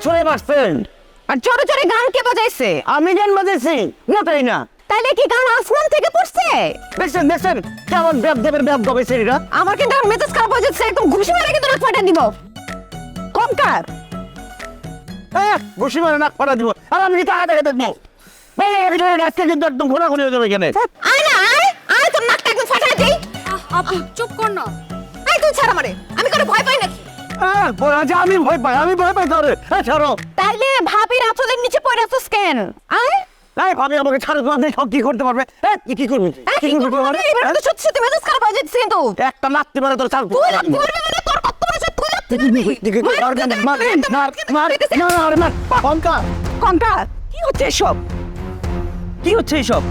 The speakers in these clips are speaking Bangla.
ছড়ে মারছেন। আর জোরে জোরে গান কে বাজাইছে? আমি গান বাজাইছি না তাই না? তাইলে কি গান আসমান থেকে পড়ছে? দেখছেন দেখছেন কেমন ব্যাপ দেবের ব্যাপ গবেছে এরা। আমার কিন্তু আর মেজাজ খারাপ হয়ে যাচ্ছে, একদম ঘুষি মেরে কিন্তু নাক ফাটা দিব। কমকার ঘুষি মারে নাক ফাটা দিব। আর আমি কি টাকা দেখে দেখবো? আজকে কিন্তু একদম ঘোরাঘুরি হয়ে যাবে এখানে। আয় না আয় আয়, তোর নাকটা একদম ফাটাই দেই। আপু চুপ কর না। আয় তুই ছাড় আমারে, আমি কোনো ভয় পাই নাকি? আমি ভয় পাই, আমি ভয় পাই তাহলে ছাড়ো। তাইলে ভাবির আঁচলের নিচে পড়ে আছিস কেন? আয় এই ভাবি আমাকে ছাড়ো, তোমার সব কি করতে পারবে? কি করবে? কি করবে মানে? এবার তো সত্যি সত্যি মেজাজ খারাপ হয়ে যাচ্ছে কিন্তু। একটা লাগতে পারে তোর ছাড়। তুই লাগতে পারবি না, তোর কত বড় সে, তুই লাগতে পারবি। কমকার কি হচ্ছে এসব? কি হচ্ছে এইসব?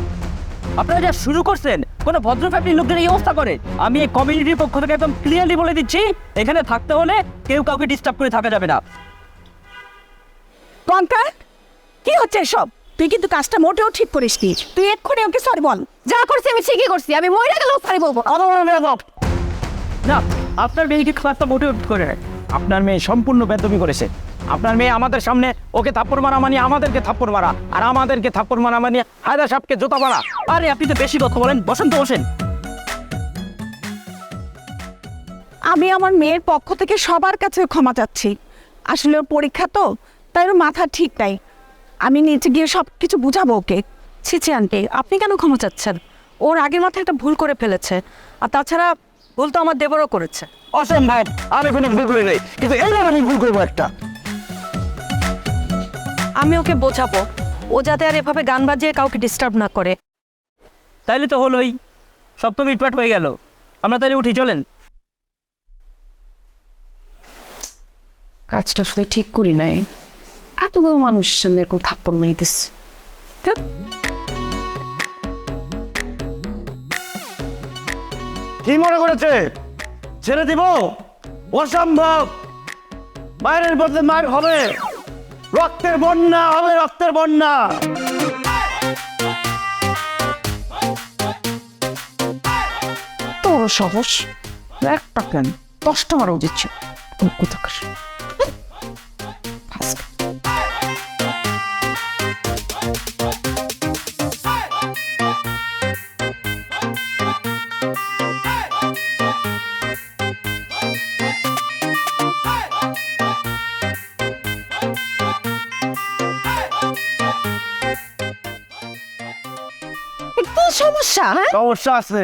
আপনারা যা শুরু করছেন, কোনো ভদ্র ফ্যামিলির লোকদের এই অবস্থা করে। আমি এই কমিউনিটির পক্ষ থেকে একদম ক্লিয়ারলি বলে দিচ্ছি, এখানে থাকতে হলে কেউ কাউকে ডিস্টার্ব করে থাকা যাবে না। কমকার কি হচ্ছে এসব? তুই কিন্তু কাজটা মোটেও ঠিক করিসনি। তুই এক্ষুনি ওকে সরি বল। যা করছি আমি ঠিকই করছি, আমি মরে গেলেও সরি বলবো। না, আপনার মেয়েকে ক্লাসটা মোটেও করে না। আপনার মেয়ে সম্পূর্ণ বেদবি করেছে। আপনার মেয়ে আমাদের সামনে ওকে থাপ্পড় মারা মানে আমাদেরকে থাপ্পড় মারা, আর আমাদেরকে থাপ্পড় মারা মানে হায়দার সাহেবকে জুতা মারা। আরে আপনি তো বেশি কথা বলেন, বসেন তো বসেন। আমি আমার মেয়ের পক্ষ থেকে সবার কাছে ক্ষমা চাচ্ছি। আসলে ওর পরীক্ষা তো, তাই ওর মাথা ঠিক নাই। আমি নিচে গিয়ে সব কিছু বুঝাবো ওকে। ছিছি আন্টি, আপনি কেন ক্ষমা চাচ্ছেন? ওর আগের মাথায় একটা ভুল করে ফেলেছে, আর তাছাড়া ভুল তো আমার দেবরও করেছে। অসীম ভাই, আমি কোনো ভুল করি নাই, কিন্তু এইবার আমি ভুল করবো একটা। আমি ওকে বোঝাবো, ও যাতে আর এভাবে গান বাজিয়ে কাউকে ডিস্টার্ব না করে। তাইলে তো হলোই, সব তো মিটমাট হয়ে গেল। আমরা তাহলে উঠি, চলেন। কাজটা আসলে ঠিক করি নাই, এতগুলো মানুষের সামনে এরকম থাপ্পড় মেরেছে। কি মনে করেছে ছেড়ে দিব? অসম্ভব। মায়ের বদলে মায়ের হবে, রক্তের বন্যা হবে, রক্তের বন্যা। তোর সাহস একটা কেন 10টা মারা উচিত ছিল। কোথাকার কি সমস্যা? হ্যাঁ সমস্যা আছে,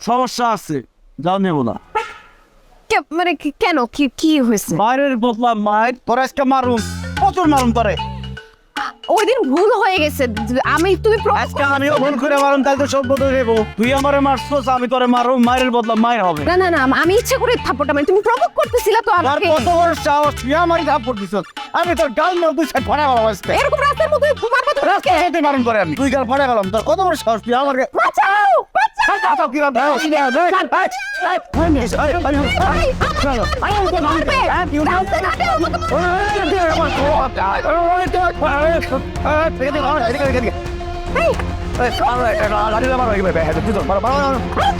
সমস্যা আছে, যাও নেবো না। মানে কেন, কি কি হয়েছে? মায়ের বদলা মায়ের, তোর আজকে মারুম, প্রচুর মারুম তোরে। ওই দিন ভুল হয়ে গেছে। আমি তুমি আজকে আমিও ভুল করে মারুম, তাই তো সব বদলে দেবো। তুই আমারে মারছস, আমি তোরে মারুম, মায়ের বদলা মায়ের হবে। না না না, আমি ইচ্ছে করে থাপ্পড়টা মারি, তুমি প্রভোক করতেছিলা তো তার আমাকে। কত বড় সাহস, তুই আমারই থাপ্পড় দিছস। আমি তোর গাল না দুই সাইড ফাড়া গেলাম আজকে। এরকম রাস্তার মধ্যে মারবা তো? রাস্তায় হেঁটে মারুম করে আমি, তুই গাল ফাড়া গেলাম। তোর কত বড় সাহস, তুই আমাকে বাঁচাও বাঁচাও। বাঁচাও কি বাঁচাও?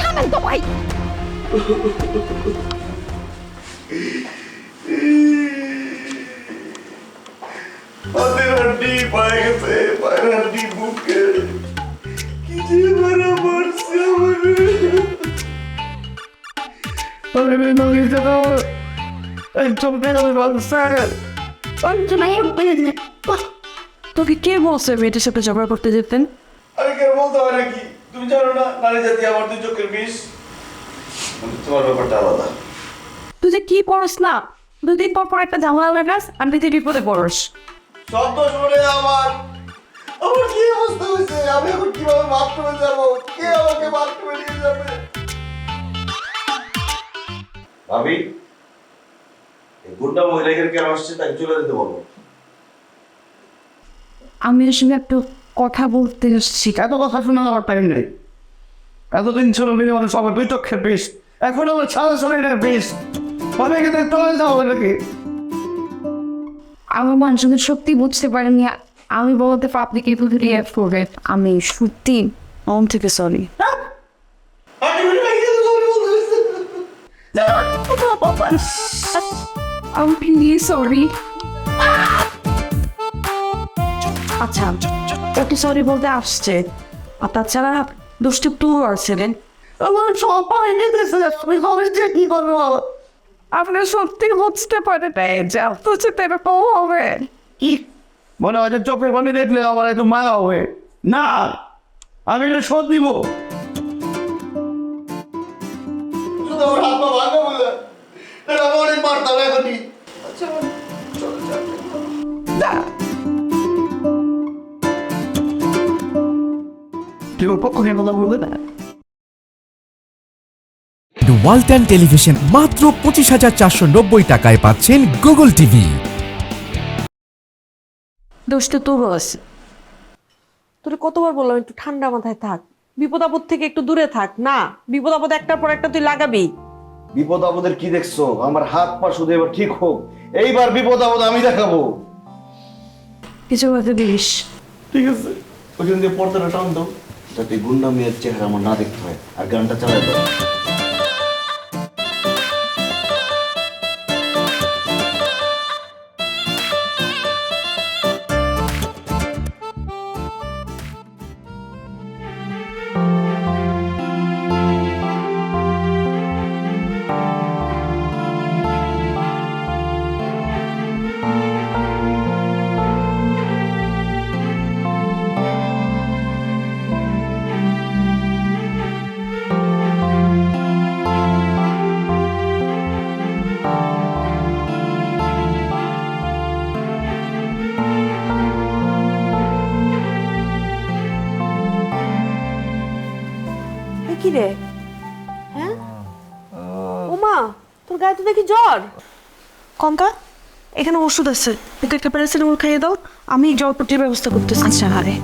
থামেন তো ভাই। হাতের হাড্ডি পায়ে গেছে, পায়ের হাড্ডি বুকে। কি যে মারা মারছে তোকে কে বলছে মেয়েটার সাথে ঝগড়া করতে যেতেন? আমি কেন বলতে হয় নাকি? তুমি জানো না নারী জাতি আমার দুই চোখের বিষ। তোমার ব্যাপারটা আলাদা। তুই যে কি পড়স না, 2 দিন পর পর একটা ঝামেলা লাগাস, আমি তুই বিপদে পড়স। সব দোষ বলে আমার কি অবস্থা হয়েছে? আমি এখন কিভাবে বাথরুমে যাবো? কে আমাকে বাথরুমে নিয়ে যাবে? ভাবি, এই গুন্ডা মহিলাকে কেন আসছে তাকে চলে যেতে বলো। আমি এর সঙ্গে একটু কথা বলতে এসেছি। এত কথা শোনা আমার টাইম নেই। এতদিন ছিল আমাদের সবার দুই চোখের বিষ, এখন আমার সারা শরীরের বিষ। অনেক চলে যাবো নাকি? আমার মানুষের সত্যি বুঝতে পারেনি, আমি বলতে পাবলিক এভাবে রিয়াক্ট করবে। আমি সত্যি মন থেকে সরি। আমি সরি। আচ্ছা ওকে সরি বলতে আসছে আর তাছাড়া দুষ্টু টু আসছিলেন আমার সবাই নিতেছে আমি হবে যে কি করবো আপনি সত্যি বুঝতে পারে নাই যে আপনার সাথে এরকম হবে কি মনে হয় যে চোখে পানি দেখলে আমার একটু মায়া হবে না আমি এটা শোধ দিব শুধু আমার হাত পা ভাঙা বলে আমি অনেক মারতাম এখনই তুই ওর পক্ষে কথা বলবে না ওয়ালটন টেলিভিশন মাত্র 25,490 টাকায় পাচ্ছেন গুগল টিভি। দুষ্টু টু বস তোরে কতবার বললাম একটু ঠান্ডা মাথায় থাক, বিপদ আপদ থেকে একটু দূরে থাক। না, বিপদ আপদ একটার পর একটা তুই লাগাবি। বিপদ আপদের কি দেখছো? আমার হাত পা শুধু এবার ঠিক হোক, এইবার বিপদ আপদ আমি দেখাবো। কিছু বলতে দিস ঠিক আছে, ওখান দিয়ে পর্দাটা টান দাও যাতে গুন্ডা মেয়ের চেহারা আমার না দেখতে হয়, আর গানটা চালাই দাও। কি রে? হ্যাঁ ওমা, তোর গায়ে তো দেখি জ্বর। কঙ্কা এখানে ওষুধ আছে ওকে একটা প্যারাসিটামল খাইয়ে দাও, আমি জলপট্টির ব্যবস্থা করতেছি। আচ্ছা আরে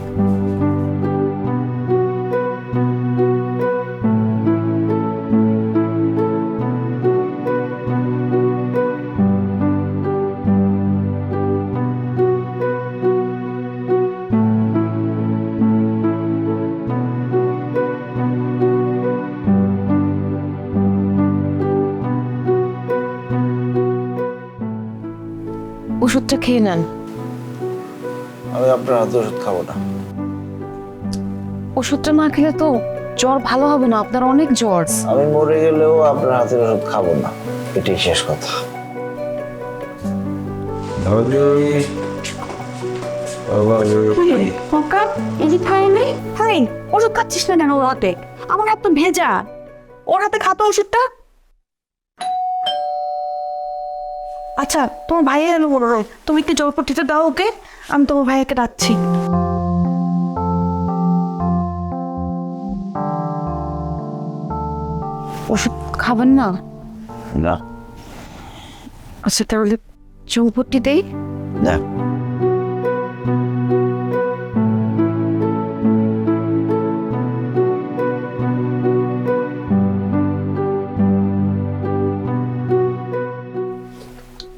ওষুধটা খেয়ে নেন। আমি আপনার হাতে ওষুধ খাবো না। ওষুধটা না খেলে তো জ্বর ভালো হবে না, আপনার অনেক জ্বর। আমি মরে গেলেও আপনার হাতের ওষুধ খাবো না, এটাই শেষ কথা। কঙ্কা এই খাই নাই খাই ওষুধ খাচ্ছিস না কেন ওর হাতে? আমার হাত তো ভেজা, ওর হাতে খাতো ওষুধটা। আচ্ছা তোমার ভাই এলো বলো, তুমি একটু জলপট্টিটা দাও ওকে, আমি তোমার ভাইকে ডাকছি। ওষুধ খাবেন না? না আচ্ছা তাহলে জলপট্টি দেই। না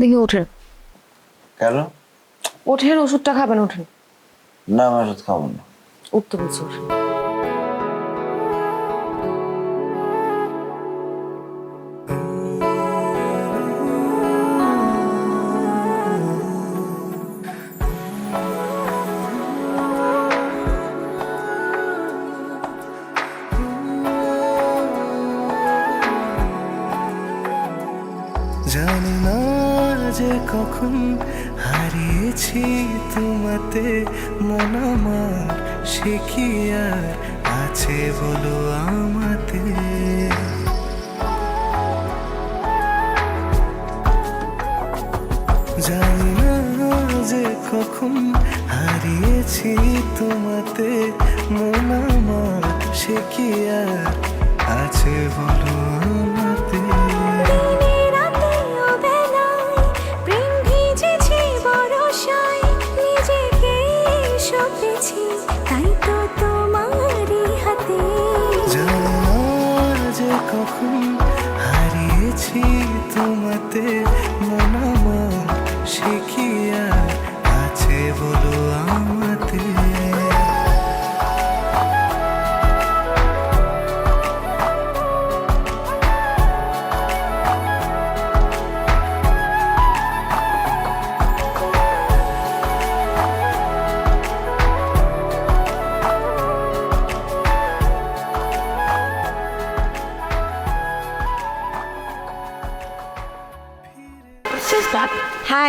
দেখি ওঠেন, কেন? ওঠেন ওষুধটা খাবেন, ওঠেন। না, আমি ওষুধ খাবো না। উঠতে বলছি, ওঠেন। জানি না যে কখন হারিয়েছি তোমাতে, মন আমার সে কি আর আছে বলো আমাতে। জানি না যে কখন হারিয়েছি তোমাতে, মন আমার সে কি আর আছে বলো আমাতে। কখন হারিয়েছি তোমাতে, মন আমার সে কি আর আছে বলো আমাতে।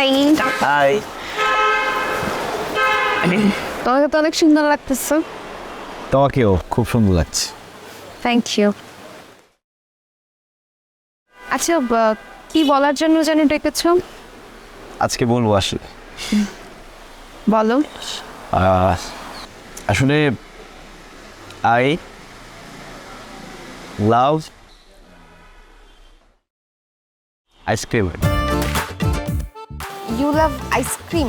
Hi hi. তোমাকে তো অনেক সুন্দর লাগতেছে। তোমাকেও খুব সুন্দর লাগছে। Thank you. আচ্ছা কি বলার জন্য যেন ডেকেছো? আজকে বলবো আসলে। বলো। আসলে I love ice cream. You love ice cream?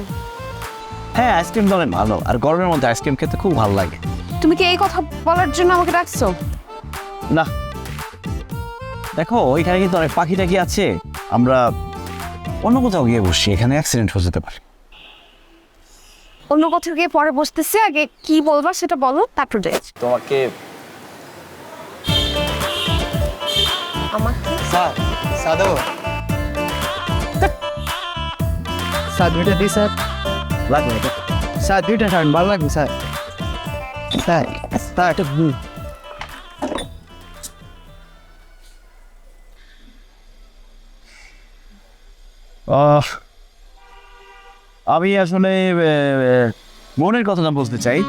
হ্যাঁ, আইসক্রিম তো অনেক ভালো, আর গরমের মধ্যে আইসক্রিম খেতে খুব ভালো লাগে। তুমি কি এই কথা বলার জন্য আমাকে ডাকছো? না, দেখো ওইখানে কিন্তু অনেক পাখি টাকি আছে, আমরা অন্য কোথাও গিয়ে বসছি, এখানে অ্যাক্সিডেন্ট হয়ে যেতে পারে। অন্য কোথাও গিয়ে পরে বসতেছি, আগে কি বলবা সেটা বলো, তারপর যাই। তোমাকে আমাকে স্যার সাদো স্যার দুইটা দিই স্যার। লাগবে এটা। স্যার দুইটা শার্ট ভালো লাগবে স্যার। স্যার স্যার একটা আমি আসলে মনের কথাটা বলতে চাই।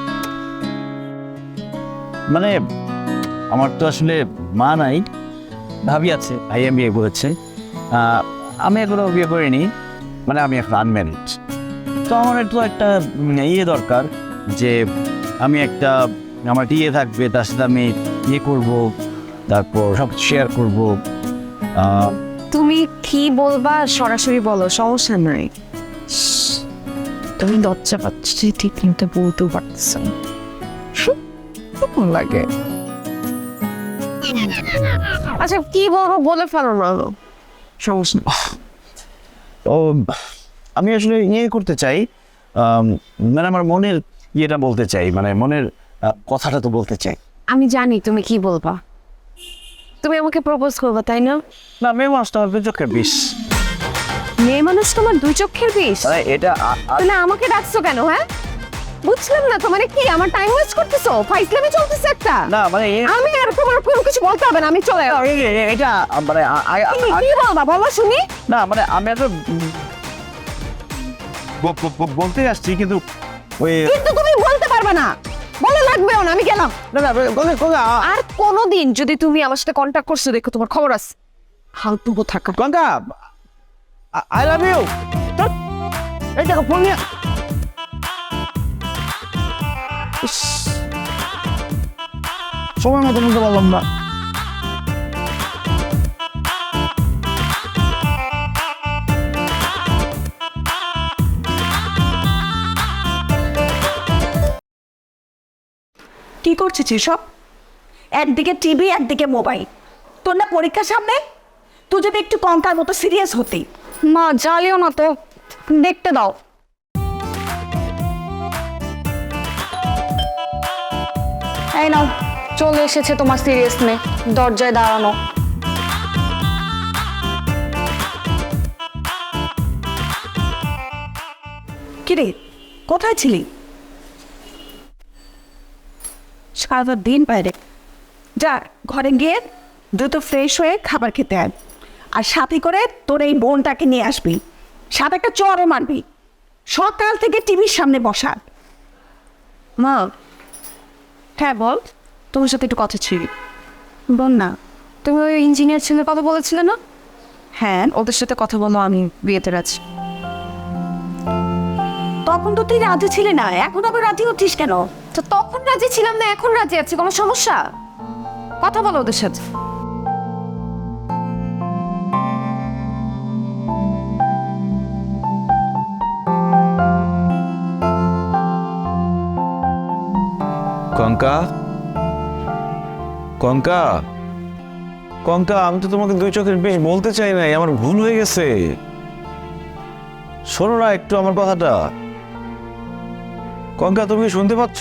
মানে আমার তো আসলে মা নাই, ভাবি আছে, ভাইয়া বিয়ে করেছে, আমি এখনো বিয়ে করিনি, মানে আমি এখন আনম্যারিড। তো আমার তো একটা ইয়ে দরকার, যে আমি একটা আমার ইয়ে থাকবে, তার সাথে আমি ইয়ে করবো, তারপর সব শেয়ার করবো। তুমি কি বলবা সরাসরি বলো, সমস্যা নাই। তুমি লজ্জা পাচ্ছি ঠিক কিন্তু বলতেও পারতেছো না। কেমন লাগে? আচ্ছা কি বলবো বলে ফেলো না, সমস্যা নেই। তো আমি আসলে ইয়ে করতে চাই, মানে আমার মনের ইয়েটা বলতে চাই, মানে মনের কথাটা তো বলতে চাই। আমি জানি তুমি কি বলবা, তুমি আমাকে প্রপোজ করবা তাই না? না, মেয়ে মানুষটা আমার চোখের বিষ। মেয়ে মানুষ তোমার দুই চোখের বিষ? মানে এটা তাহলে আমাকে ডাকছো কেন? হ্যাঁ বুঝলাম না তো, মানে কি আমার টাইম ওয়েস্ট করতেছো? ফাইজলামি চলতেছে একটা। না মানে আমি আর তোমার কোনো কিছু বলতে হবে না, আমি চলে এটা মানে কি বলবা বলো শুনি। না মানে আমি এত বলতে আসছি, কিন্তু ওই কিন্তু তুমি বলতে পারবে না, বলে লাগবেও না, আমি গেলাম। না না আর কোনোদিন যদি তুমি আমার সাথে কন্ট্যাক্ট করছো, দেখো তোমার খবর আছে। হালতুবো থাকা। Ganga, I love you. এই দেখো ফোন নিয়ে সময় মতো বলতে পারলাম না। কি করছিস সব? একদিকে টিভি, একদিকে মোবাইল। তোর না পরীক্ষার সামনে? তুই যদি একটু কঙ্কার মতো সিরিয়াস হতি। মা জ্বালিও না তো, দেখতে দাও। এই নাও, চলে এসেছে তোমার সিরিয়াস মেয়ে, দরজায় দাঁড়ানো। কিরে, কোথায় ছিলি? সারাটা দিন বাইরে। যা ঘরে গিয়ে দ্রুত ফ্রেশ হয়ে খাবার খেতে আয়, আর সাথে করে তোর এই বোনটাকে নিয়ে আসবি, সাথে একটা চরও মারবি। সকাল থেকে টিভির সামনে বসা। মা হ্যাঁ বল, তোমার সাথে একটু কথা ছিল। বল না। তুমি ওই ইঞ্জিনিয়ার ছেলে কথা বলেছিলে না? হ্যাঁ, ওদের সাথে কথা বলো, আমি বিয়েতে রাজি। তখন তো তুই রাজি ছিলি না, এখন আবার রাজি হচ্ছিস কেন? তো তখন রাজি ছিলাম না, এখন রাজি আছি, কোনো সমস্যা? কথা বলো ওদের সাথে। কঙ্কা, কঙ্কা, কঙ্কা, আমি তো তোমাকে দুই চোখের বিষ বলতে চাই নাই, আমার ভুল হয়ে গেছে। শোনো না একটু আমার কথাটা। কঙ্কা, তুমি শুনতে পাচ্ছ?